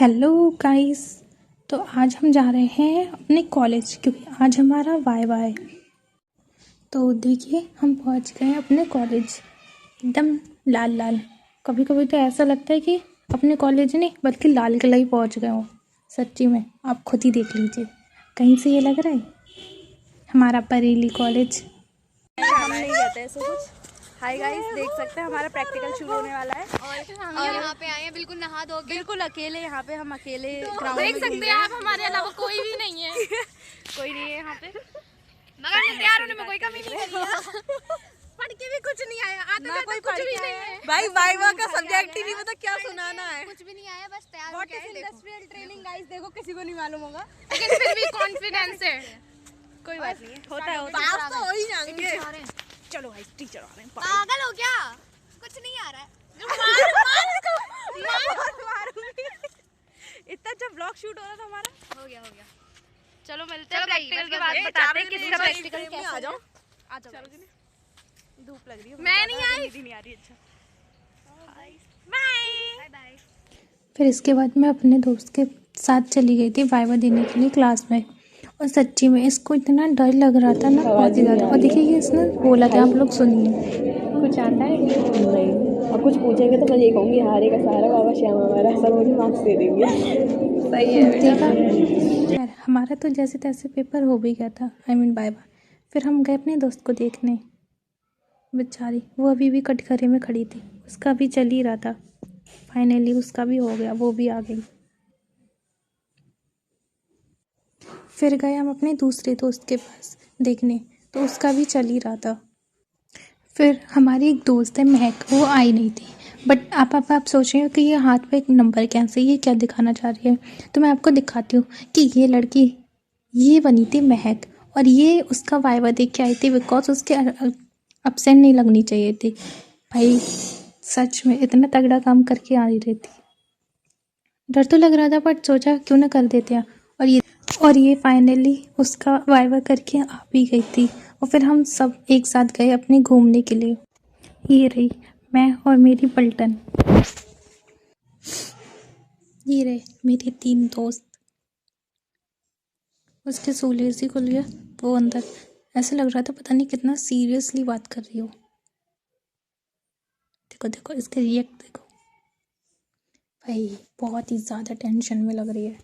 Hello guys. तो आज हम जा रहे हैं अपने कॉलेज क्योंकि आज हमारा वाइवा है। तो देखिए हम पहुंच गए हैं अपने कॉलेज एकदम लाल लाल। कभी कभी तो ऐसा लगता है कि अपने कॉलेज नहीं बल्कि लाल किला ही पहुंच गए हो। सच्ची में आप खुद ही देख लीजिए, कहीं से ये लग रहा है हमारा बरेली कॉलेज। हम नहीं कहते ऐसे कुछ। हाय गाइस, देख सकते हैं हमारा प्रैक्टिकल शुरू होने वाला है और यहाँ पे आए हैं बिल्कुल नहा धो के, बिल्कुल अकेले। यहाँ पे हम अकेले तो देख सकते हैं आप, हमारे अलावा कोई भी नहीं है। कोई नहीं है यहाँ पे, मगर तैयार होने में कोई कमी नहीं करी है। पढ़ के भी कुछ नहीं आया, आता कोई कुछ भी नहीं है भाई। वाइवा का सब्जेक्ट ही नहीं पता क्या सुनाना है। कुछ भी नहीं आया, बस तैयार व्हाट हो इज गए। इंडस्ट्रियल ट्रेनिंग गाइस, देखो किसी को नहीं मालूम होगा, लेकिन फिर भी कॉन्फिडेंस है। कोई बात नहीं है, होता है पास तो हो ही जाएंगे। चलो भाई, टीचर आ रहे हैं। पागल हो क्या, कुछ नहीं आ रहा है। इतना अच्छा व्लॉग शूट हो रहा था हमारा। हो गया चलो मिलते हैं, प्रैक्टिकल के बाद बताते हैं किसका प्रैक्टिकल कैसा है। आ जाओ चलो जी। धूप लग रही है, मैं नहीं आई। नींद नहीं आ रही। अच्छा बाय बाय। फिर इसके बाद मैं अपने दोस्त के साथ चली गई थी वाइवा देने के लिए क्लास में। और सच्ची में इसको इतना डर लग रहा था ना, बहुत ही ज़्यादा। और देखिए ये इसने बोला था, आप लोग सुनिए। कुछ आता है नहीं, और कुछ पूछेंगे तो मैं ये कहूँगी हारेगा सारा बाबा श्याम हमारा, सब मुझे मार्क्स दे देंगे। सही है देखा, खैर हमारा तो जैसे तैसे पेपर हो भी गया था, आई मीन वाइवा। फिर हम गए अपने दोस्त को देखने। बेचारी वो अभी भी कटघरे में खड़ी थी, उसका भी चल ही रहा था। फाइनली उसका भी हो गया, वो भी आ गई। फिर गए हम अपने दूसरे दोस्त के पास देखने, तो उसका भी चल ही रहा था। फिर हमारी एक दोस्त है महक, वो आई नहीं थी। बट आप सोच रहे हो कि ये हाथ पे एक नंबर कैसे, ये क्या दिखाना चाह रही है। तो मैं आपको दिखाती हूँ कि ये लड़की, ये बनी थी महक, और ये उसका वाइवा देख के आई थी बिकॉज उसके अब्सेंट नहीं लगनी चाहिए थी। भाई सच में इतना तगड़ा काम करके आ रही थी। डर तो लग रहा था बट सोचा क्यों ना कर देते हैं। और ये फाइनली उसका वाइवा करके आ भी गई थी। और फिर हम सब एक साथ गए अपने घूमने के लिए। ये रही मैं और मेरी पलटन, ये रहे मेरे 3 दोस्त। उसके सोलेसी को लिया वो अंदर, ऐसा लग रहा था पता नहीं कितना सीरियसली बात कर रही हो। देखो देखो इसके रिएक्ट देखो, भाई बहुत ही ज़्यादा टेंशन में लग रही है।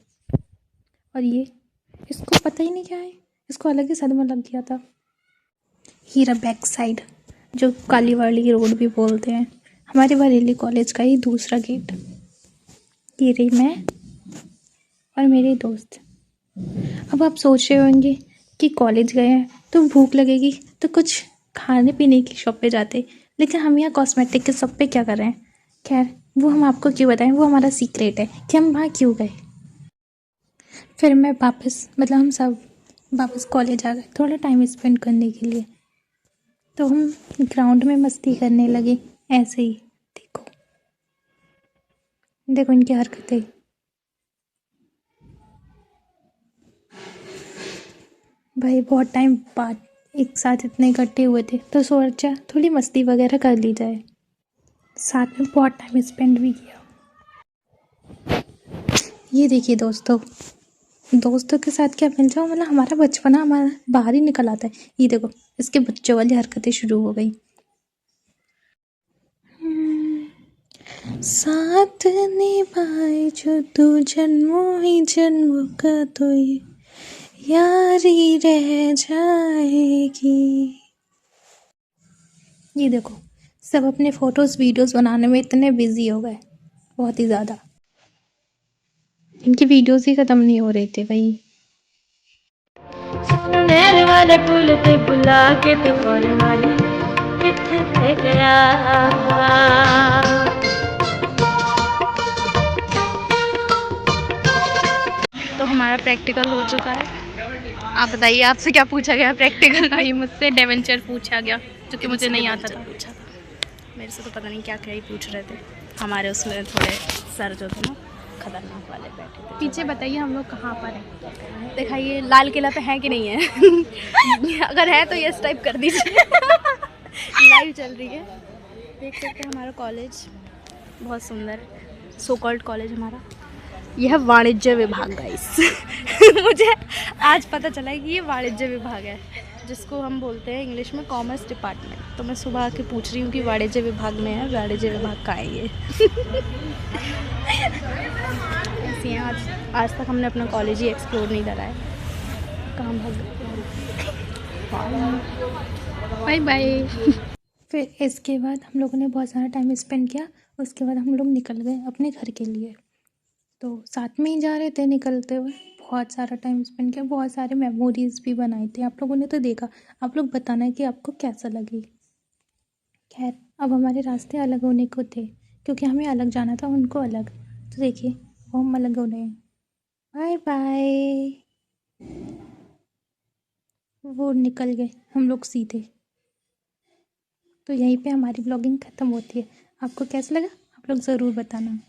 और ये इसको पता ही नहीं क्या है, इसको अलग ही सदमा लग गया था। हीरा बैक साइड, जो काली वाली रोड भी बोलते हैं, हमारे बरेली कॉलेज का ही दूसरा गेट। ये रही मैं और मेरे दोस्त। अब आप सोच रहे होंगे कि कॉलेज गए हैं तो भूख लगेगी तो कुछ खाने पीने की शॉप पे जाते, लेकिन हम यहाँ कॉस्मेटिक के शॉप पे क्या कर रहे हैं। खैर वो हम आपको क्यों बताएं, वो हमारा सीक्रेट है कि हम वहाँ क्यों गए। फिर मैं वापस, मतलब हम सब वापस कॉलेज आ गए थोड़ा टाइम स्पेंड करने के लिए। तो हम ग्राउंड में मस्ती करने लगे ऐसे ही। देखो देखो इनकी हरकतें। भाई बहुत टाइम बाद एक साथ इतने इकट्ठे हुए थे तो सोचा थोड़ी मस्ती वगैरह कर ली जाए। साथ में बहुत टाइम स्पेंड भी किया। ये देखिए दोस्तों के साथ क्या मिल जाओ, मतलब हमारा बचपना हमारा बाहर ही निकल आता है। ये देखो इसके बच्चों वाली हरकतें शुरू हो गई। साथ निभाए जो तू जन्मों ही जन्मों का, तो ये यारी रह जाएगी। ये देखो सब अपने फोटोज वीडियोस बनाने में इतने बिजी हो गए, बहुत ही ज़्यादा। इनकी वीडियोस ही ख़त्म नहीं हो रहे थे भाई। नैन वाले पुल ते बुला के तो और वाली किथे गया। तो हमारा प्रैक्टिकल हो चुका है। आप बताइए, आपसे क्या पूछा गया प्रैक्टिकल? भाई मुझसे डेवेंचर पूछा गया जो कि मुझे नहीं आता था। पूछा था मेरे से, तो पता नहीं क्या क्या ही पूछ रहे थे। हमारे उसमें थोड़े सर जो थे ना खतरनाक वाले बैठे थे। पीछे बताइए हम लोग कहाँ पर हैं, दिखाइए लाल किला पे है कि नहीं है। अगर है तो यस टाइप कर दीजिए। लाइव चल रही है, देख सकते हैं हमारा कॉलेज बहुत सुंदर, सो कॉल्ड कॉलेज हमारा। यह वाणिज्य विभाग गाइस मुझे आज पता चला है कि ये वाणिज्य विभाग है, जिसको हम बोलते हैं इंग्लिश में कॉमर्स डिपार्टमेंट। तो मैं सुबह आके पूछ रही हूँ कि वाणिज्य विभाग में है, वाणिज्य विभाग कहाँ है ये ऐसी हैं आज तक हमने अपना कॉलेज ही एक्सप्लोर नहीं करा है। कहाँ भाग बाय बाय। फिर इसके बाद हम लोगों ने बहुत सारा टाइम स्पेंड किया। उसके बाद हम लोग निकल गए अपने घर के लिए। तो साथ में ही जा रहे थे निकलते हुए, बहुत सारा टाइम स्पेंड किया, बहुत सारे मेमोरीज भी बनाए थे। आप लोगों ने तो देखा, आप लोग बताना है कि आपको कैसा लगी। खैर अब हमारे रास्ते अलग होने को थे, क्योंकि हमें अलग जाना था, उनको अलग। तो देखिए वो हम अलग हो रहे हैं। Bye bye. वो निकल गए, हम लोग सीधे। तो यहीं पे हमारी ब्लॉगिंग ख़त्म होती है। आपको कैसा लगा आप लोग ज़रूर बताना।